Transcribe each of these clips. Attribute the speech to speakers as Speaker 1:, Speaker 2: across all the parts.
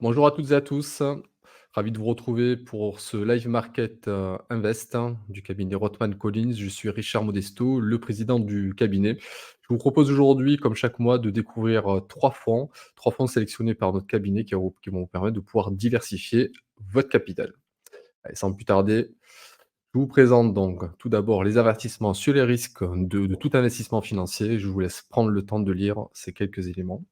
Speaker 1: Bonjour à toutes et à tous. Ravi de vous retrouver pour ce live market Invest du cabinet Rothman Collins. Je suis Richard Modesto, le président du cabinet. Je vous propose aujourd'hui, comme chaque mois, de découvrir trois fonds sélectionnés par notre cabinet qui vont vous permettre de pouvoir diversifier votre capital. Allez, sans plus tarder, je vous présente donc tout d'abord les avertissements sur les risques de tout investissement financier. Je vous laisse prendre le temps de lire ces quelques éléments.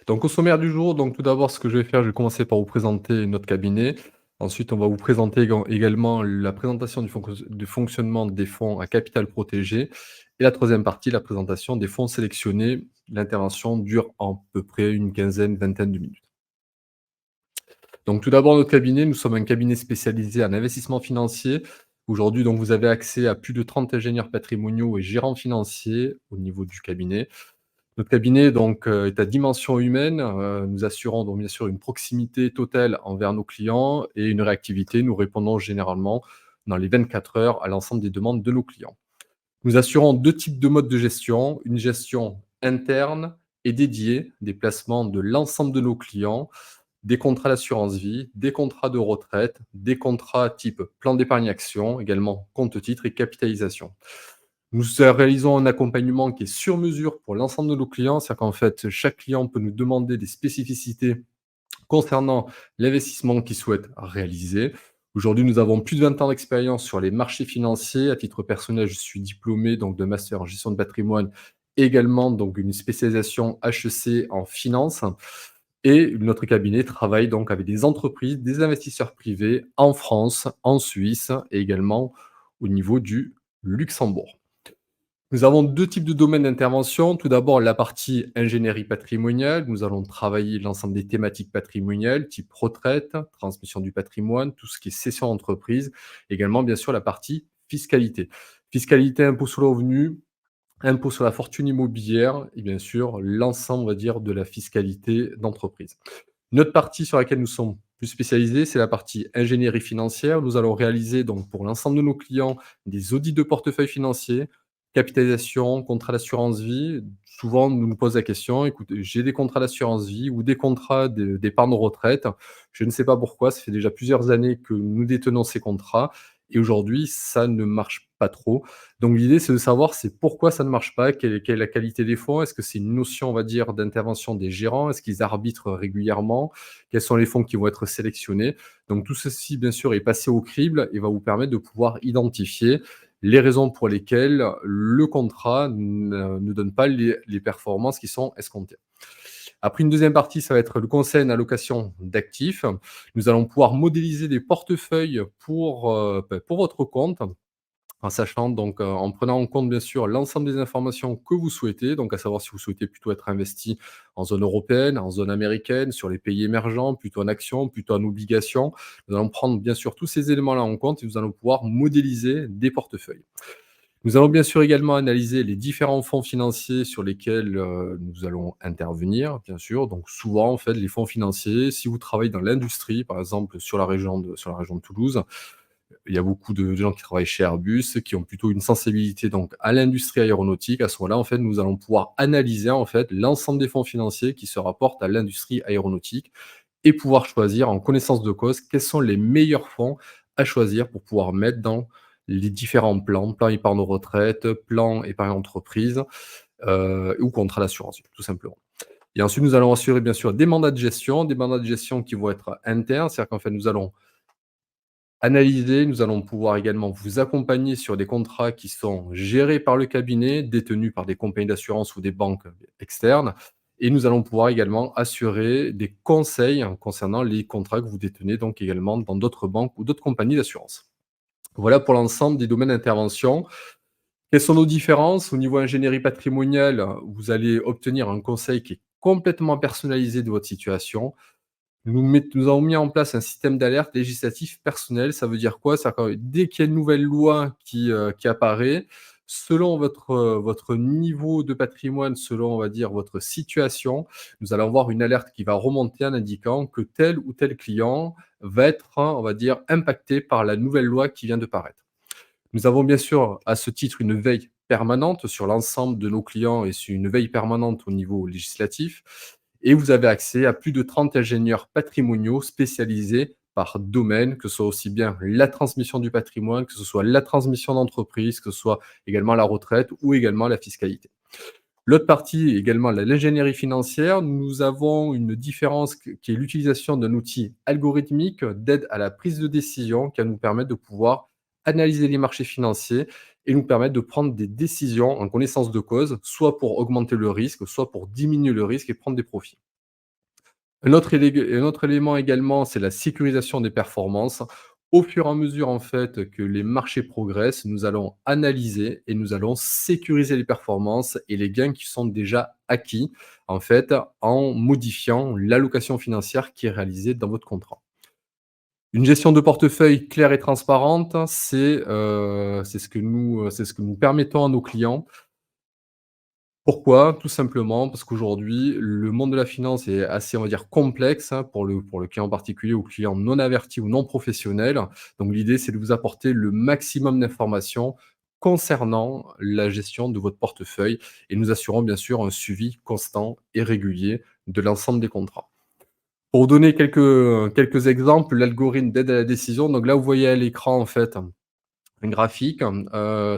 Speaker 1: Donc au sommaire du jour, donc tout d'abord ce que je vais faire, je vais commencer par vous présenter notre cabinet. Ensuite, on va vous présenter également la présentation du fonctionnement des fonds à capital protégé. Et la troisième partie, la présentation des fonds sélectionnés. L'intervention dure à peu près une quinzaine, vingtaine de minutes. Donc tout d'abord, notre cabinet, nous sommes un cabinet spécialisé en investissement financier. Aujourd'hui, donc, vous avez accès à plus de 30 ingénieurs patrimoniaux et gérants financiers au niveau du cabinet. Notre cabinet donc, est à dimension humaine, nous assurons donc bien sûr une proximité totale envers nos clients et une réactivité. Nous répondons généralement dans les 24 heures à l'ensemble des demandes de nos clients. Nous assurons 2 types de modes de gestion, une gestion interne et dédiée des placements de l'ensemble de nos clients, des contrats d'assurance vie, des contrats de retraite, des contrats type plan d'épargne action, également compte titres et capitalisation. Nous réalisons un accompagnement qui est sur mesure pour l'ensemble de nos clients. C'est-à-dire qu'en fait, chaque client peut nous demander des spécificités concernant l'investissement qu'il souhaite réaliser. Aujourd'hui, nous avons plus de 20 ans d'expérience sur les marchés financiers. À titre personnel, je suis diplômé donc de master en gestion de patrimoine, également donc une spécialisation HEC en finance. Et notre cabinet travaille donc avec des entreprises, des investisseurs privés en France, en Suisse et également au niveau du Luxembourg. Nous avons 2 types de domaines d'intervention. Tout d'abord, la partie ingénierie patrimoniale. Nous allons travailler l'ensemble des thématiques patrimoniales, type retraite, transmission du patrimoine, tout ce qui est cession d'entreprise. Également, bien sûr, la partie fiscalité. Fiscalité, impôt sur le revenu, impôt sur la fortune immobilière et bien sûr, l'ensemble, on va dire, de la fiscalité d'entreprise. Une autre partie sur laquelle nous sommes plus spécialisés, c'est la partie ingénierie financière. Nous allons réaliser donc pour l'ensemble de nos clients des audits de portefeuille financier, capitalisation, contrat d'assurance vie. Souvent, on nous pose la question: «Écoutez, j'ai des contrats d'assurance vie ou des contrats d'épargne retraite. Je ne sais pas pourquoi, ça fait déjà plusieurs années que nous détenons ces contrats et aujourd'hui, ça ne marche pas trop». Donc l'idée, c'est de savoir c'est pourquoi ça ne marche pas, quelle est la qualité des fonds? Est-ce que c'est une notion, on va dire, d'intervention des gérants? Est-ce qu'ils arbitrent régulièrement? Quels sont les fonds qui vont être sélectionnés? Donc tout ceci, bien sûr, est passé au crible et va vous permettre de pouvoir identifier les raisons pour lesquelles le contrat ne donne pas les performances qui sont escomptées. Après une deuxième partie, ça va être le conseil en allocation d'actifs. Nous allons pouvoir modéliser des portefeuilles pour votre compte en sachant donc, en prenant en compte bien sûr l'ensemble des informations que vous souhaitez, donc à savoir si vous souhaitez plutôt être investi en zone européenne, en zone américaine, sur les pays émergents, plutôt en actions, plutôt en obligations. Nous allons prendre bien sûr tous ces éléments-là en compte et nous allons pouvoir modéliser des portefeuilles. Nous allons bien sûr également analyser les différents fonds financiers sur lesquels, nous allons intervenir, bien sûr. Donc souvent, en fait, les fonds financiers, si vous travaillez dans l'industrie, par exemple sur la région de Toulouse, il y a beaucoup de gens qui travaillent chez Airbus, qui ont plutôt une sensibilité donc à l'industrie aéronautique. À ce moment-là, en fait, nous allons pouvoir analyser, en fait, l'ensemble des fonds financiers qui se rapportent à l'industrie aéronautique et pouvoir choisir en connaissance de cause quels sont les meilleurs fonds à choisir pour pouvoir mettre dans les différents plans, plan épargne retraite, plan épargne entreprise, ou contrat d'assurance vie, tout simplement. Et ensuite, nous allons assurer bien sûr des mandats de gestion qui vont être internes, c'est-à-dire qu'en fait, nous allons analyser, nous allons pouvoir également vous accompagner sur des contrats qui sont gérés par le cabinet, détenus par des compagnies d'assurance ou des banques externes. Et nous allons pouvoir également assurer des conseils concernant les contrats que vous détenez donc également dans d'autres banques ou d'autres compagnies d'assurance. Voilà pour l'ensemble des domaines d'intervention. Quelles sont nos différences? Au niveau ingénierie patrimoniale, vous allez obtenir un conseil qui est complètement personnalisée de votre situation. Nous avons mis en place un système d'alerte législatif personnel. Ça veut dire quoi? C'est-à-dire que dès qu'il y a une nouvelle loi qui apparaît, selon votre niveau de patrimoine, selon, on va dire, votre situation, nous allons avoir une alerte qui va remonter en indiquant que tel ou tel client va être, hein, on va dire, impacté par la nouvelle loi qui vient de paraître. Nous avons bien sûr, à ce titre, une veille permanente sur l'ensemble de nos clients et c'est une veille permanente au niveau législatif. Et vous avez accès à plus de 30 ingénieurs patrimoniaux spécialisés par domaine, que ce soit aussi bien la transmission du patrimoine, que ce soit la transmission d'entreprise, que ce soit également la retraite ou également la fiscalité. L'autre partie, également l'ingénierie financière, nous avons une différence qui est l'utilisation d'un outil algorithmique d'aide à la prise de décision qui va nous permettre de pouvoir analyser les marchés financiers et nous permettre de prendre des décisions en connaissance de cause, soit pour augmenter le risque, soit pour diminuer le risque et prendre des profits. Un autre élément également, c'est la sécurisation des performances. Au fur et à mesure, en fait, que les marchés progressent, nous allons analyser et nous allons sécuriser les performances et les gains qui sont déjà acquis, en fait, en modifiant l'allocation financière qui est réalisée dans votre contrat. Une gestion de portefeuille claire et transparente, c'est ce que nous permettons à nos clients. Pourquoi? Tout simplement parce qu'aujourd'hui, le monde de la finance est assez, on va dire, complexe, hein, pour le client particulier ou client non averti ou non professionnel. Donc l'idée, c'est de vous apporter le maximum d'informations concernant la gestion de votre portefeuille et nous assurons bien sûr un suivi constant et régulier de l'ensemble des contrats. Pour vous donner quelques exemples, l'algorithme d'aide à la décision, donc là, vous voyez à l'écran, en fait, un graphique,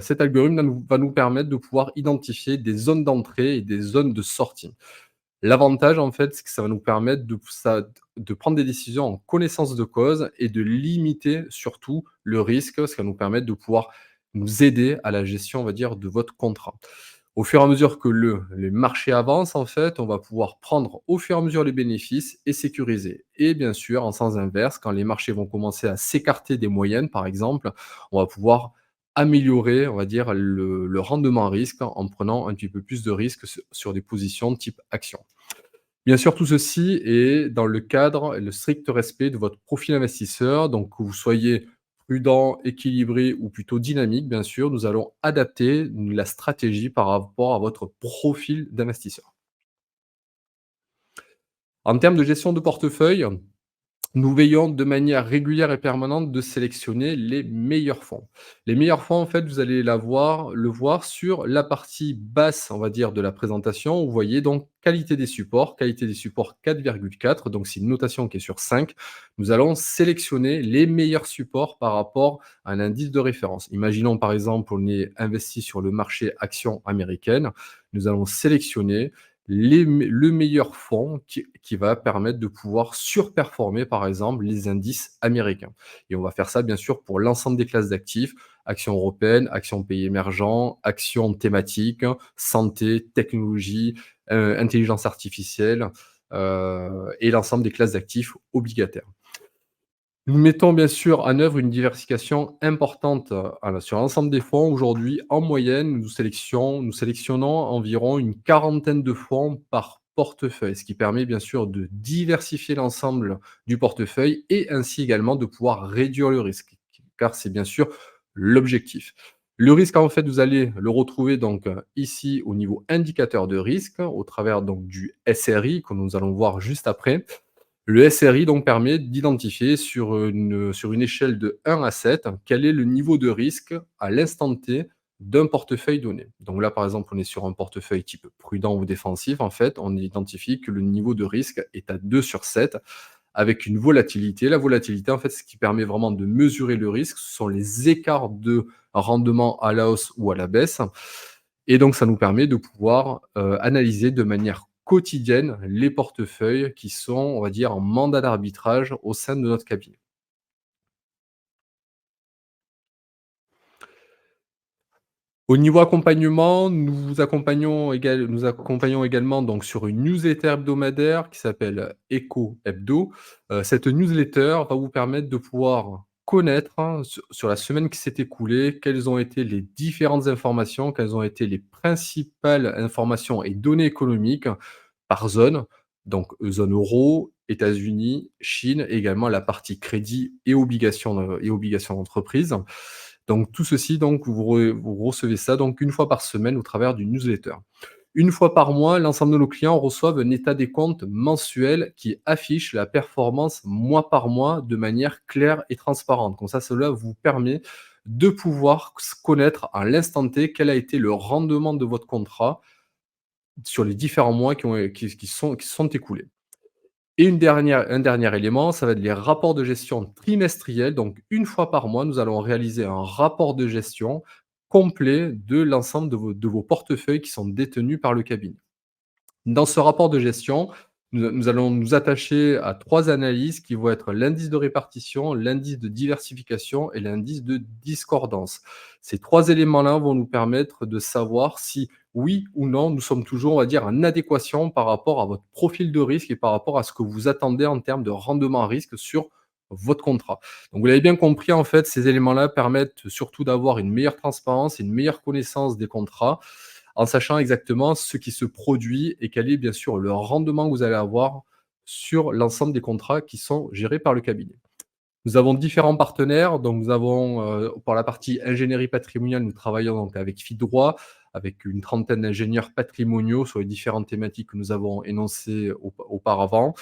Speaker 1: cet algorithme va nous permettre de pouvoir identifier des zones d'entrée et des zones de sortie. L'avantage, en fait, c'est que ça va nous permettre de prendre des décisions en connaissance de cause et de limiter surtout le risque, ce qui va nous permettre de pouvoir nous aider à la gestion, on va dire, de votre contrat. Au fur et à mesure que les marchés avancent, en fait, on va pouvoir prendre au fur et à mesure les bénéfices et sécuriser. Et bien sûr, en sens inverse, quand les marchés vont commencer à s'écarter des moyennes, par exemple, on va pouvoir améliorer, on va dire, le rendement à risque en prenant un petit peu plus de risques sur des positions type action. Bien sûr, tout ceci est dans le cadre et le strict respect de votre profil investisseur. Donc, que vous soyez prudent, équilibré ou plutôt dynamique, bien sûr, nous allons adapter la stratégie par rapport à votre profil d'investisseur. En termes de gestion de portefeuille, nous veillons de manière régulière et permanente de sélectionner les meilleurs fonds. Les meilleurs fonds, en fait, vous allez le voir sur la partie basse, on va dire, de la présentation. Vous voyez donc qualité des supports 4,4, donc c'est une notation qui est sur 5. Nous allons sélectionner les meilleurs supports par rapport à un indice de référence. Imaginons par exemple, on est investi sur le marché action américaine. Nous allons sélectionner le meilleur fonds qui va permettre de pouvoir surperformer, par exemple, les indices américains. Et on va faire ça, bien sûr, pour l'ensemble des classes d'actifs, actions européennes, actions pays émergents, actions thématiques, santé, technologie, intelligence artificielle, et l'ensemble des classes d'actifs obligataires. Nous mettons bien sûr en œuvre une diversification importante, sur l'ensemble des fonds. Aujourd'hui, en moyenne, nous sélectionnons environ une quarantaine de fonds par portefeuille, ce qui permet bien sûr de diversifier l'ensemble du portefeuille et ainsi également de pouvoir réduire le risque, car c'est bien sûr l'objectif. Le risque, en fait, vous allez le retrouver donc, ici au niveau indicateur de risque, au travers donc du SRI que nous allons voir juste après. Le SRI donc permet d'identifier sur une échelle de 1 à 7 quel est le niveau de risque à l'instant T d'un portefeuille donné. Donc là, par exemple, on est sur un portefeuille type prudent ou défensif. En fait, on identifie que le niveau de risque est à 2 sur 7 avec une volatilité. La volatilité, en fait, ce qui permet vraiment de mesurer le risque, ce sont les écarts de rendement à la hausse ou à la baisse. Et donc, ça nous permet de pouvoir analyser de manière quotidienne les portefeuilles qui sont, on va dire, en mandat d'arbitrage au sein de notre cabinet. Au niveau accompagnement, nous accompagnons également donc sur une newsletter hebdomadaire qui s'appelle Echo Hebdo. Cette newsletter va vous permettre de pouvoir connaître, hein, sur la semaine qui s'est écoulée, quelles ont été les différentes informations, quelles ont été les principales informations et données économiques par zone, donc zone euro, États-Unis, Chine et également la partie crédit et obligations d'entreprise. Donc tout ceci donc vous recevez ça donc une fois par semaine au travers d'une newsletter. Une fois par mois, l'ensemble de nos clients reçoivent un état des comptes mensuel qui affiche la performance mois par mois de manière claire et transparente. Comme ça, cela vous permet de pouvoir connaître à l'instant T quel a été le rendement de votre contrat sur les différents mois qui se sont écoulés. Et un dernier élément, ça va être les rapports de gestion trimestriels. Donc, une fois par mois, nous allons réaliser un rapport de gestion complet de l'ensemble de vos portefeuilles qui sont détenus par le cabinet. Dans ce rapport de gestion, nous allons nous attacher à 3 analyses qui vont être l'indice de répartition, l'indice de diversification et l'indice de discordance. Ces 3 éléments-là vont nous permettre de savoir si, oui ou non, nous sommes toujours, on va dire, en adéquation par rapport à votre profil de risque et par rapport à ce que vous attendez en termes de rendement à risque sur votre contrat. Donc vous l'avez bien compris, en fait, ces éléments-là permettent surtout d'avoir une meilleure transparence et une meilleure connaissance des contrats en sachant exactement ce qui se produit et quel est bien sûr le rendement que vous allez avoir sur l'ensemble des contrats qui sont gérés par le cabinet. Nous avons différents partenaires, donc nous avons, pour la partie ingénierie patrimoniale, nous travaillons donc avec Fidroit, avec une trentaine d'ingénieurs patrimoniaux sur les différentes thématiques que nous avons énoncées auparavant.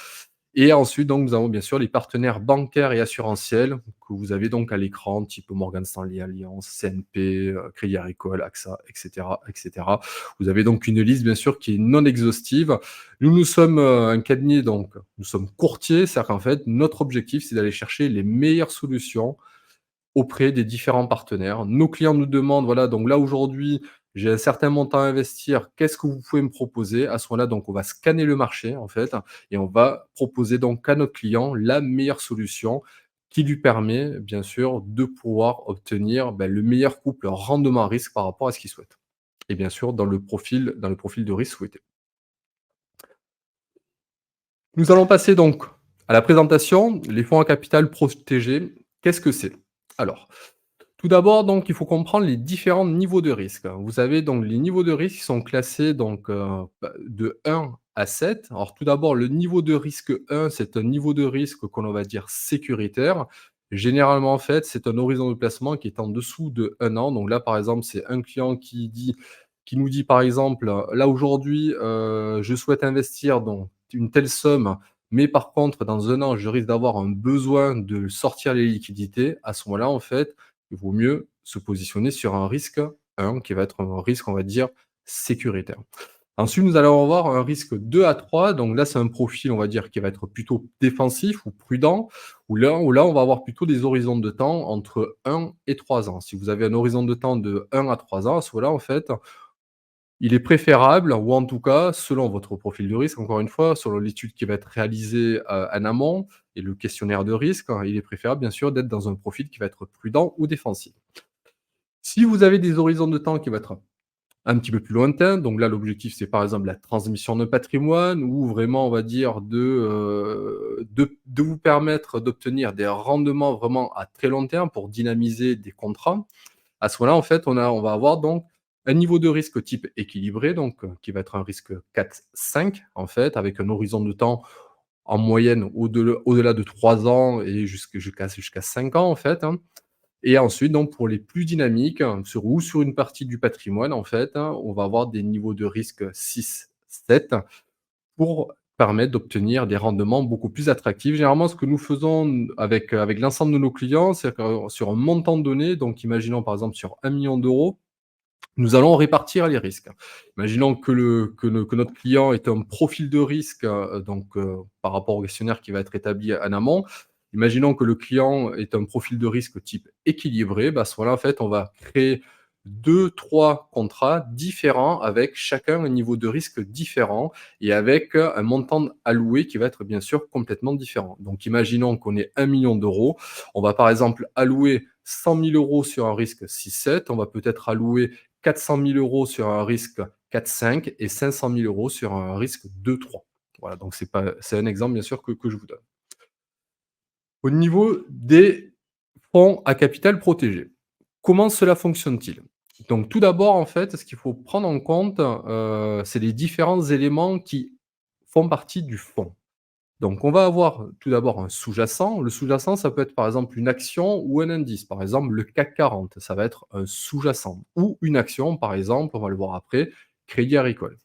Speaker 1: Et ensuite, donc, nous avons bien sûr les partenaires bancaires et assurantiels que vous avez donc à l'écran, type Morgan Stanley, Allianz, CNP, Crédit Agricole, AXA, et cetera, et cetera. Vous avez donc une liste bien sûr qui est non exhaustive. Nous sommes, un cabinet donc nous sommes courtiers, c'est-à-dire qu'en fait, notre objectif, c'est d'aller chercher les meilleures solutions auprès des différents partenaires. Nos clients nous demandent, voilà, donc là aujourd'hui, j'ai un certain montant à investir, qu'est-ce que vous pouvez me proposer? À ce moment-là, donc on va scanner le marché en fait et on va proposer donc à notre client la meilleure solution qui lui permet bien sûr de pouvoir obtenir, le meilleur couple rendement-risque par rapport à ce qu'il souhaite et bien sûr dans le profil de risque souhaité. Nous allons passer donc à la présentation. Les fonds à capital protégé, qu'est-ce que c'est? Alors, tout d'abord, donc, il faut comprendre les différents niveaux de risque. Vous avez donc les niveaux de risque qui sont classés donc, de 1 à 7. Alors tout d'abord, le niveau de risque 1, c'est un niveau de risque qu'on va dire sécuritaire. Généralement, en fait, c'est un horizon de placement qui est en dessous de 1 an. Donc là, par exemple, c'est un client qui nous dit, par exemple: «Là, aujourd'hui, je souhaite investir dans une telle somme, mais par contre, dans 1 an, je risque d'avoir un besoin de sortir les liquidités». À ce moment-là, en fait, il vaut mieux se positionner sur un risque 1 qui va être un risque, on va dire, sécuritaire. Ensuite, nous allons avoir un risque 2 à 3. Donc là, c'est un profil, on va dire, qui va être plutôt défensif ou prudent, où là, on va avoir plutôt des horizons de temps entre 1 et 3 ans. Si vous avez un horizon de temps de 1 à 3 ans, à ce moment-là, en fait, il est préférable ou en tout cas, selon votre profil de risque, encore une fois, selon l'étude qui va être réalisée, en amont et le questionnaire de risque, il est préférable, bien sûr, d'être dans un profil qui va être prudent ou défensif. Si vous avez des horizons de temps qui vont être un petit peu plus lointains, donc là, l'objectif, c'est par exemple la transmission de patrimoine ou vraiment, on va dire, de vous permettre d'obtenir des rendements vraiment à très long terme pour dynamiser des contrats. À ce moment-là, en fait, on va avoir donc un niveau de risque type équilibré, donc qui va être un risque 4-5 en fait, avec un horizon de temps en moyenne au-delà de 3 ans et jusqu'à 5 ans en fait, hein. Et ensuite donc pour les plus dynamiques, sur une partie du patrimoine en fait, on va avoir des niveaux de risque 6-7 pour permettre d'obtenir des rendements beaucoup plus attractifs. Généralement, ce que nous faisons avec l'ensemble de nos clients, c'est que sur un montant donné, donc imaginons par exemple sur 1 million d'euros, nous allons répartir les risques. Imaginons que notre client ait un profil de risque, par rapport au questionnaire qui va être établi en amont. Imaginons que le client ait un profil de risque type équilibré, à ce moment-là, en fait, on va créer 2-3 contrats différents avec chacun un niveau de risque différent et avec, un montant alloué qui va être bien sûr complètement différent. Donc imaginons qu'on ait 1 million d'euros, on va par exemple allouer 100 000 € sur un risque 6-7, on va peut-être allouer 400 000 € sur un risque 4-5 et 500 000 € sur un risque 2-3. Voilà, donc c'est un exemple bien sûr que je vous donne. Au niveau des fonds à capital protégé, comment cela fonctionne-t-il? Donc tout d'abord, en fait, ce qu'il faut prendre en compte, c'est les différents éléments qui font partie du fonds. Donc on va avoir tout d'abord un sous-jacent. Le sous-jacent, ça peut être par exemple une action ou un indice. Par exemple, le CAC 40, ça va être un sous-jacent ou une action, par exemple, on va le voir après, Crédit Agricole.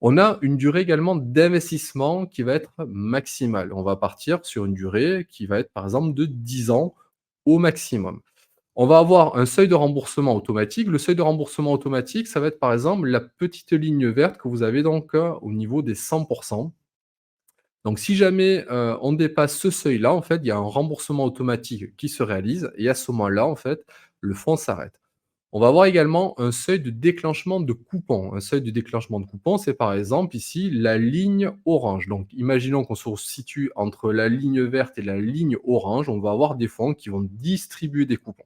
Speaker 1: On a une durée également d'investissement qui va être maximale. On va partir sur une durée qui va être par exemple de 10 ans au maximum. On va avoir un seuil de remboursement automatique. Le seuil de remboursement automatique, ça va être par exemple la petite ligne verte que vous avez donc, au niveau des 100. Donc si jamais, on dépasse ce seuil-là, en fait, il y a un remboursement automatique qui se réalise et à ce moment-là, en fait, le fonds s'arrête. On va avoir également un seuil de déclenchement de coupons. Un seuil de déclenchement de coupons, c'est par exemple ici la ligne orange. Donc imaginons qu'on se situe entre la ligne verte et la ligne orange, on va avoir des fonds qui vont distribuer des coupons.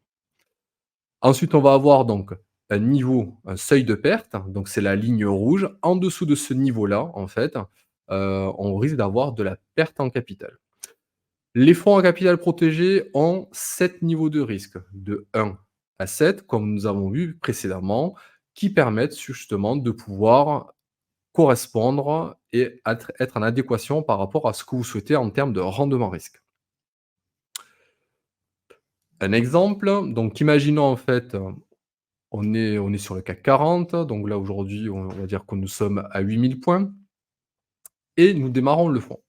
Speaker 1: Ensuite, on va avoir donc un niveau, un seuil de perte, donc c'est la ligne rouge. En dessous de ce niveau-là, en fait, on risque d'avoir de la perte en capital. Les fonds à capital protégé ont 7 niveaux de risque, de 1 à 7, comme nous avons vu précédemment, qui permettent justement de pouvoir correspondre et être en adéquation par rapport à ce que vous souhaitez en termes de rendement risque. Un exemple, donc imaginons en fait, on est sur le CAC 40, donc là aujourd'hui on va dire que nous sommes à 8 000 points et nous démarrons le fonds.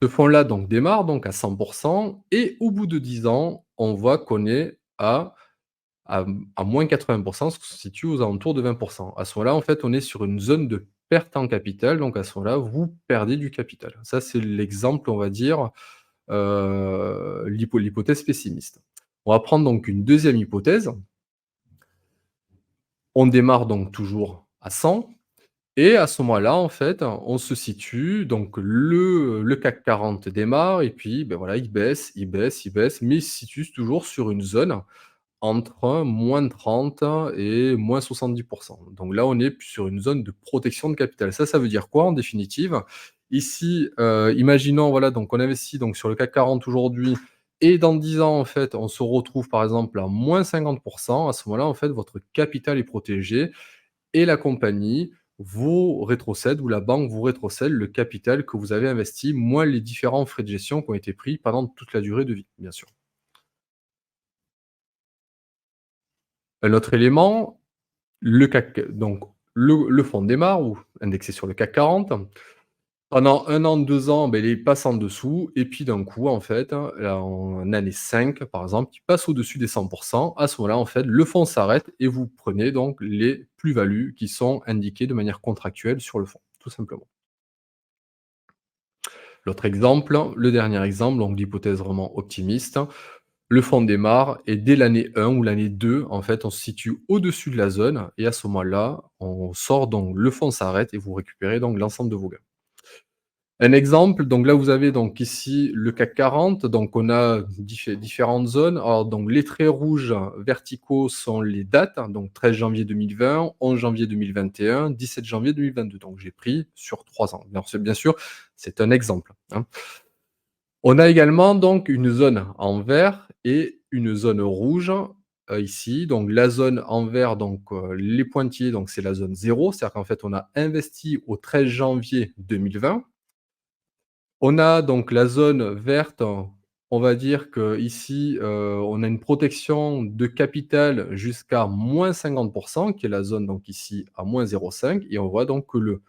Speaker 1: Ce fonds-là donc démarre donc à 100 et au bout de 10 ans, on voit qu'on est à moins 80, ce qui se situe aux alentours de 20. À ce moment-là, en fait, on est sur une zone de perte en capital, donc à ce moment-là, vous perdez du capital. Ça, c'est l'exemple, on va dire, l'hypothèse pessimiste. On va prendre donc une deuxième hypothèse. On démarre donc toujours à 100 et à ce moment-là, en fait, on se situe donc le CAC 40 démarre et puis, ben voilà, il baisse, il baisse, il baisse, mais il se situe toujours sur une zone entre -30 et -70. Donc là, on est sur une zone de protection de capital. Ça veut dire quoi en définitive? Ici, imaginons, voilà, donc on investit donc sur le CAC 40 aujourd'hui et dans 10 ans, en fait, on se retrouve par exemple à -50. À ce moment-là, en fait, votre capital est protégé et la compagnie vous rétrocède ou la banque vous rétrocède le capital que vous avez investi, moins les différents frais de gestion qui ont été pris pendant toute la durée de vie, bien sûr. Un autre élément, le CAC donc le fonds démarre ou indexé sur le CAC 40. Pendant 1 an, 2 ans, beh, il passe en dessous et puis d'un coup, en fait, là, en année 5, par exemple, il passe au-dessus des 100. À ce moment-là, en fait, le fonds s'arrête et vous prenez donc les plus-values qui sont indiquées de manière contractuelle sur le fonds, tout simplement. L'autre exemple, le dernier exemple, donc d'hypothèse vraiment optimiste, le fonds démarre et dès l'année 1 ou l'année 2, en fait, on se situe au-dessus de la zone et à ce moment-là, on sort donc le fonds s'arrête et vous récupérez donc l'ensemble de vos gains. Un exemple, donc là, vous avez donc ici le CAC 40, donc on a différentes zones. Alors donc les traits rouges verticaux sont les dates, hein, donc 13 janvier 2020, 11 janvier 2021, 17 janvier 2022. Donc j'ai pris sur 3 ans. Bien sûr, c'est un exemple, hein. On a également donc une zone en vert et une zone rouge, ici. Donc la zone en vert, donc les pointillés, donc c'est la zone 0, c'est-à-dire qu'en fait on a investi au 13 janvier 2020. On a donc la zone verte, on va dire qu'ici, on a une protection de capital jusqu'à -50, qui est la zone donc ici à -0,5 et on voit donc que le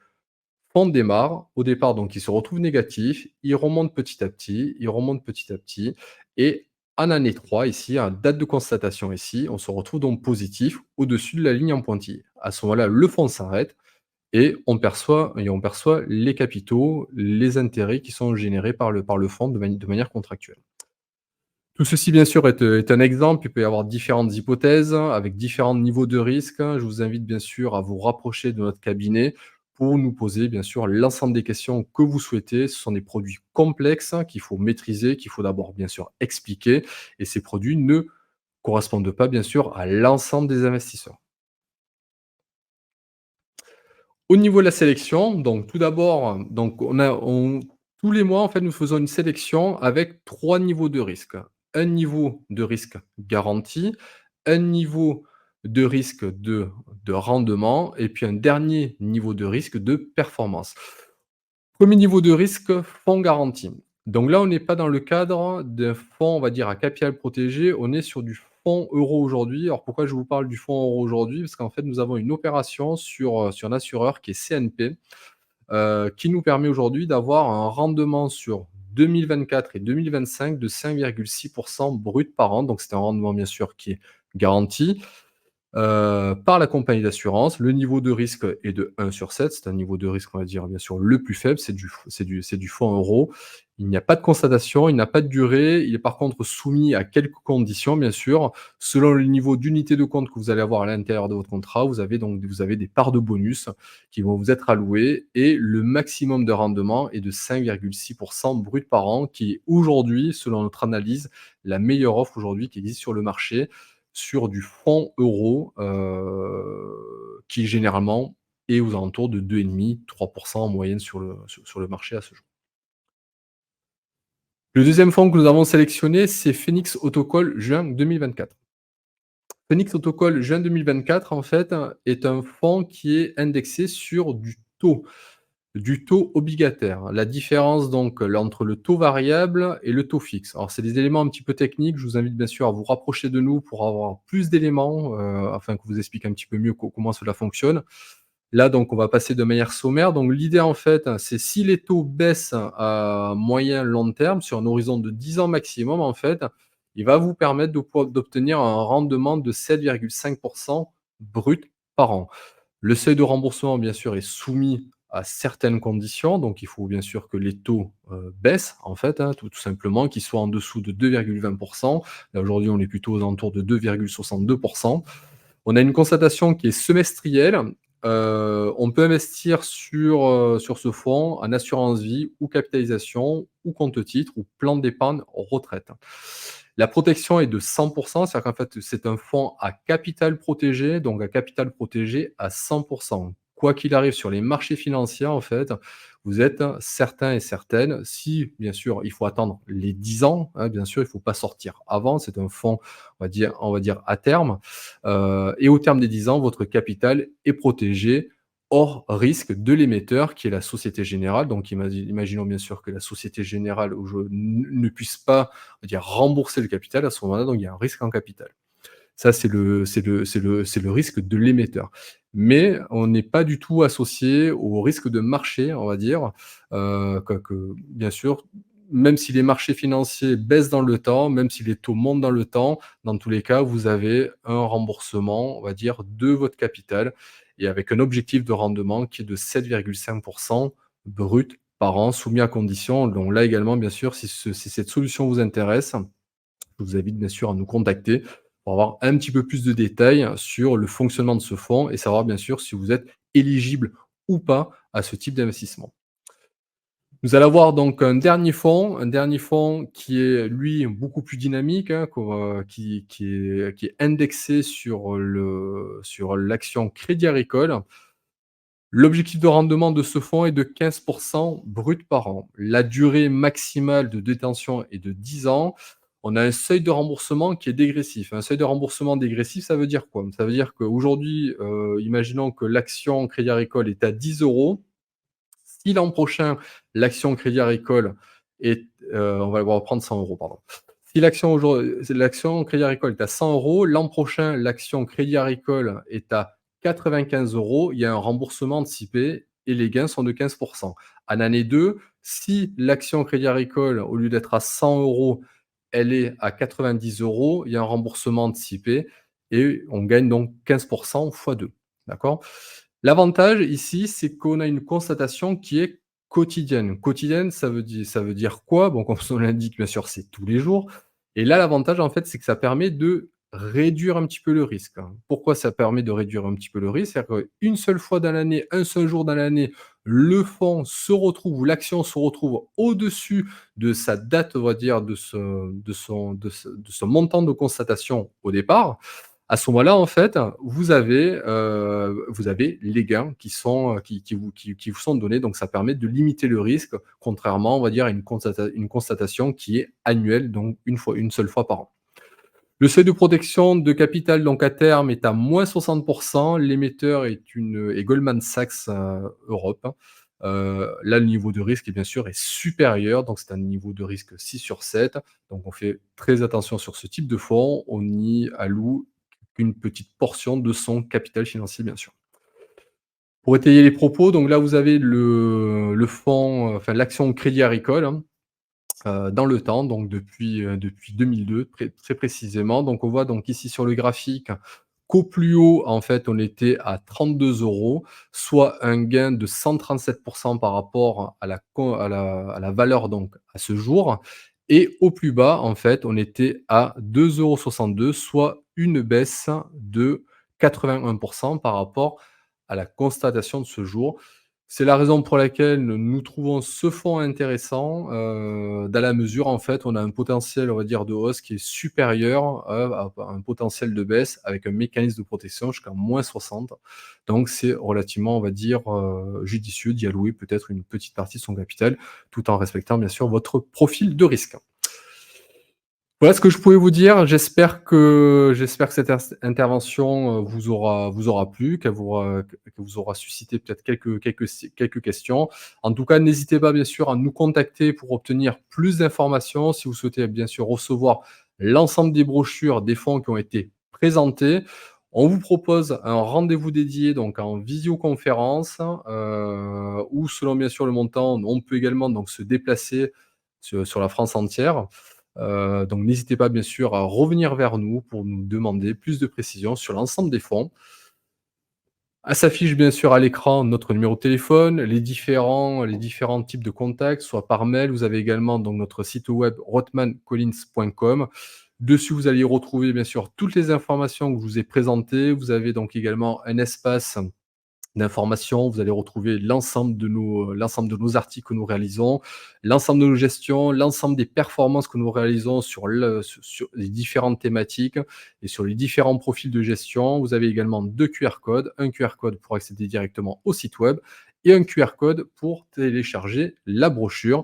Speaker 1: fonds démarre. Au départ, donc il se retrouve négatif, il remonte petit à petit, il remonte petit à petit et en année 3 ici, à date de constatation ici, on se retrouve donc positif au-dessus de la ligne en pointillé. À ce moment-là, le fonds s'arrête et on perçoit les capitaux, les intérêts qui sont générés par le fonds de manière contractuelle. Tout ceci bien sûr est un exemple, il peut y avoir différentes hypothèses avec différents niveaux de risque. Je vous invite bien sûr à vous rapprocher de notre cabinet pour nous poser bien sûr l'ensemble des questions que vous souhaitez. Ce sont des produits complexes qu'il faut maîtriser, qu'il faut d'abord bien sûr expliquer et ces produits ne correspondent pas bien sûr à l'ensemble des investisseurs. Au niveau de la sélection, donc tout d'abord, donc tous les mois, en fait, nous faisons une sélection avec 3 niveaux de risque. Un niveau de risque garanti, un niveau de risque de rendement et puis un dernier niveau de risque de performance. 1er niveau de risque, fonds garanti. Donc là, on n'est pas dans le cadre d'un fonds, on va dire, à capital protégé, on est sur du fonds euro aujourd'hui. Alors pourquoi je vous parle du fonds euro aujourd'hui? Parce qu'en fait, nous avons une opération sur un assureur qui est CNP, qui nous permet aujourd'hui d'avoir un rendement sur 2024 et 2025 de 5,6 brut par an. Donc c'est un rendement bien sûr qui est garanti par la compagnie d'assurance. Le niveau de risque est de 1/7. C'est un niveau de risque, on va dire, bien sûr, le plus faible, c'est du fonds euro. Il n'y a pas de constatation, il n'a pas de durée, il est par contre soumis à quelques conditions, bien sûr. Selon le niveau d'unité de compte que vous allez avoir à l'intérieur de votre contrat, vous avez des parts de bonus qui vont vous être allouées et le maximum de rendement est de 5,6 brut par an, qui est aujourd'hui, selon notre analyse, la meilleure offre aujourd'hui qui existe sur le marché sur du fonds euro, qui généralement est aux alentours de 2,5-3 en moyenne sur le marché à ce jour. Le deuxième fonds que nous avons sélectionné, c'est Phoenix Autocall Juin 2024. Phoenix Autocall Juin 2024, en fait, est un fonds qui est indexé sur du taux obligataire. La différence donc entre le taux variable et le taux fixe. Alors c'est des éléments un petit peu techniques, je vous invite bien sûr à vous rapprocher de nous pour avoir plus d'éléments, afin que vous explique un petit peu mieux comment cela fonctionne. Là donc on va passer de manière sommaire. Donc l'idée en fait, c'est si les taux baissent à moyen long terme, sur un horizon de 10 ans maximum en fait, il va vous permettre d'obtenir un rendement de 7,5 brut par an. Le seuil de remboursement, bien sûr, est soumis à certaines conditions, donc il faut bien sûr que les taux, baissent en fait, hein, tout simplement, qu'ils soient en dessous de 2,20. Là, aujourd'hui, on est plutôt aux alentours de 2,62. On a une constatation qui est semestrielle. On peut investir sur ce fonds en assurance vie ou capitalisation ou compte titre ou plan d'épargne retraite. La protection est de 100. C'est-à-dire qu'en fait, c'est un fonds à capital protégé, donc à capital protégé à 100. Quoi qu'il arrive sur les marchés financiers, en fait, vous êtes certain et certaine, si bien sûr, il faut attendre les 10 ans, hein, bien sûr, il ne faut pas sortir avant, c'est un fonds, on va dire à terme, et au terme des 10 ans, votre capital est protégé hors risque de l'émetteur qui est la Société Générale. Donc imaginons bien sûr que la Société Générale ne puisse pas, on va dire, rembourser le capital. À ce moment-là, donc il y a un risque en capital. Ça, c'est le risque de l'émetteur. Mais on n'est pas du tout associé au risque de marché, on va dire, que bien sûr, même si les marchés financiers baissent dans le temps, même si les taux montent dans le temps, dans tous les cas, vous avez un remboursement, on va dire, de votre capital et avec un objectif de rendement qui est de 7,5 brut par an, soumis à condition. Donc là également, bien sûr, si cette solution vous intéresse, je vous invite bien sûr à nous contacter pour avoir un petit peu plus de détails sur le fonctionnement de ce fonds et savoir bien sûr si vous êtes éligible ou pas à ce type d'investissement. Nous allons avoir donc un dernier fonds qui est lui beaucoup plus dynamique, hein, qui est indexé sur l'action Crédit Agricole. L'objectif de rendement de ce fonds est de 15 brut par an. La durée maximale de détention est de 10 ans. On a un seuil de remboursement qui est dégressif. Un seuil de remboursement dégressif, ça veut dire quoi? Ça veut dire qu'aujourd'hui, imaginons que l'action Crédit Agricole est à 10 euros. Si l'an prochain, l'action Crédit Agricole est, on va reprendre 100 euros, pardon. Si l'action Crédit Agricole est à 100 euros, l'an prochain, l'action Crédit Agricole est à 95 euros. Il y a un remboursement anticipé et les gains sont de 15. En année 2, si l'action Crédit Agricole, au lieu d'être à 100 euros, elle est à 90 euros, il y a un remboursement anticipé et on gagne donc 15 fois 2. D'accord? L'avantage ici, c'est qu'on a une constatation qui est quotidienne. Quotidienne, ça veut dire quoi? Bon, comme son l'indique, bien sûr, c'est tous les jours et là, l'avantage, en fait, c'est que ça permet de réduire un petit peu le risque, hein. Pourquoi ça permet de réduire un petit peu le risque? C'est-à-dire qu'une seule fois dans l'année, un seul jour dans l'année, le fonds se retrouve ou l'action se retrouve au-dessus de sa date, on va dire, de son montant de constatation au départ. À ce moment-là, en fait, vous avez les gains qui vous sont donnés, donc ça permet de limiter le risque, contrairement, on va dire, à une constatation qui est annuelle, donc une seule fois par an. Le seuil de protection de capital, donc à terme, est à -60. L'émetteur est Goldman Sachs, Europe, hein. Là, le niveau de risque est bien sûr est supérieur, donc c'est un niveau de risque 6 sur 7. Donc on fait très attention sur ce type de fonds. On y alloue qu'une petite portion de son capital financier, bien sûr. Pour étayer les propos, donc là, vous avez le fonds, enfin l'action Crédit Agricole, hein, dans le temps, donc depuis 2002, très précisément. Donc on voit donc ici sur le graphique qu'au plus haut, en fait, on était à 32 €, soit un gain de 137 par rapport à la valeur donc à ce jour, et au plus bas, en fait, on était à 2,62 €, soit une baisse de 81 par rapport à la constatation de ce jour. C'est la raison pour laquelle nous trouvons ce fonds intéressant, dans la mesure, en fait, on a un potentiel, on va dire, de hausse qui est supérieur, à un potentiel de baisse avec un mécanisme de protection jusqu'à -60. Donc c'est relativement, on va dire, judicieux d'y allouer peut-être une petite partie de son capital, tout en respectant bien sûr votre profil de risque. Voilà ce que je pouvais vous dire. J'espère que cette intervention, vous aura plu, qu'elle vous aura suscité peut-être quelques questions. En tout cas, n'hésitez pas bien sûr à nous contacter pour obtenir plus d'informations. Si vous souhaitez bien sûr recevoir l'ensemble des brochures des fonds qui ont été présentés, on vous propose un rendez-vous dédié donc en visioconférence, ou selon bien sûr le montant, on peut également donc se déplacer sur la France entière. Donc n'hésitez pas bien sûr à revenir vers nous pour nous demander plus de précisions sur l'ensemble des fonds. S'affiche bien sûr à l'écran notre numéro de téléphone, les différents types de contacts, soit par mail. Vous avez également donc notre site web rothmancollins.com. Dessus, vous allez y retrouver bien sûr toutes les informations que je vous ai présentées. Vous avez donc également un espace d'informations. Vous allez retrouver l'ensemble de nos articles que nous réalisons, l'ensemble de nos gestions, l'ensemble des performances que nous réalisons sur les différentes thématiques et sur les différents profils de gestion. Vous avez également 2 QR codes, un QR code pour accéder directement au site web et un QR code pour télécharger la brochure.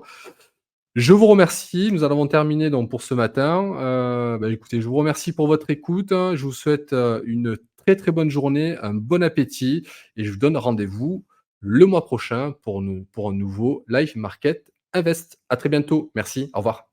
Speaker 1: Je vous remercie. Nous en avons terminé donc pour ce matin. Écoutez, je vous remercie pour votre écoute. Je vous souhaite, une très, très bonne journée, un bon appétit et je vous donne rendez-vous le mois prochain pour un nouveau Live Market Invest. À très bientôt. Merci. Au revoir.